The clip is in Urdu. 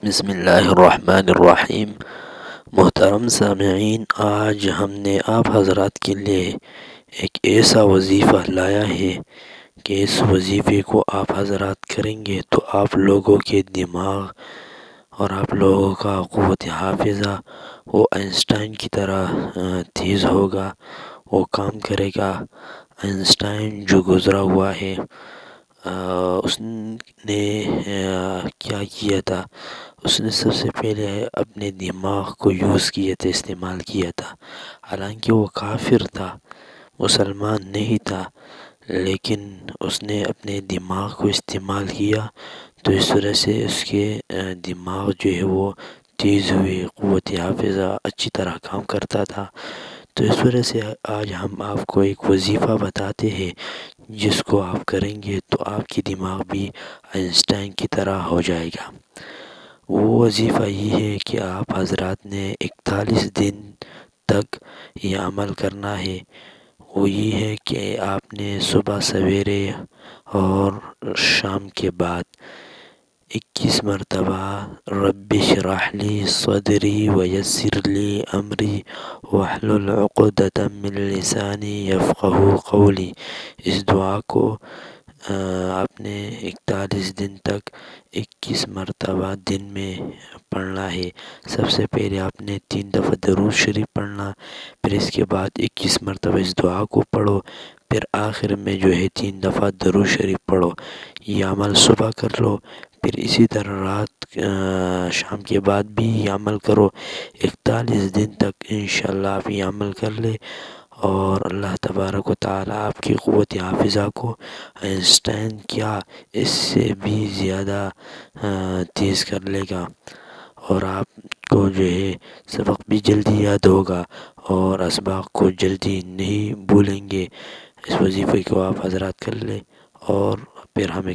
بسم اللہ الرحمن الرحیم۔ محترم سامعین، آج ہم نے آپ حضرات کے لیے ایک ایسا وظیفہ لایا ہے کہ اس وظیفے کو آپ حضرات کریں گے تو آپ لوگوں کے دماغ اور آپ لوگوں کا قوت حافظہ وہ آئنسٹائن کی طرح تیز ہوگا، وہ کام کرے گا۔ آئنسٹائن جو گزرا ہوا ہے، اس نے کیا کیا تھا؟ اس نے سب سے پہلے اپنے دماغ کو یوز کیا تھا، استعمال کیا تھا۔ حالانکہ وہ کافر تھا، مسلمان نہیں تھا، لیکن اس نے اپنے دماغ کو استعمال کیا، تو اس وجہ سے اس کے دماغ جو ہے وہ تیز ہوئے، قوت حافظہ اچھی طرح کام کرتا تھا۔ تو اس وجہ سے آج ہم آپ کو ایک وظیفہ بتاتے ہیں جس کو آپ کریں گے تو آپ کی دماغ بھی آئنسٹائن کی طرح ہو جائے گا۔ وہ وظیفہ یہ ہے کہ آپ حضرات نے 41 دن تک یہ عمل کرنا ہے۔ وہ یہ ہے کہ آپ نے صبح سویرے اور شام کے بعد 21 مرتبہ رب اشرح لی صدری ویسر لی امری واحلل عقدۃ من لسانی یفقہوا قولی، اس دعا کو آپ نے 41 دن تک 21 مرتبہ دن میں پڑھنا ہے۔ سب سے پہلے آپ نے 3 دفعہ درود شریف پڑھنا، پھر اس کے بعد 21 مرتبہ اس دعا کو پڑھو، پھر آخر میں جو ہے 3 دفعہ درود شریف پڑھو۔ یہ عمل صبح کر لو، پھر اسی طرح رات شام کے بعد بھی یہ عمل کرو۔ 41 دن تک انشاءاللہ آپ یہ عمل کر لے اور اللہ تبارک و تعالیٰ آپ کی قوت حافظہ کو آئنسٹائن کیا اس سے بھی زیادہ تیز کر لے گا، اور آپ کو جو ہے سبق بھی جلدی یاد ہوگا اور اسباق کو جلدی نہیں بھولیں گے۔ اس وظیفے کو آپ حضرات کر لیں اور پھر ہمیں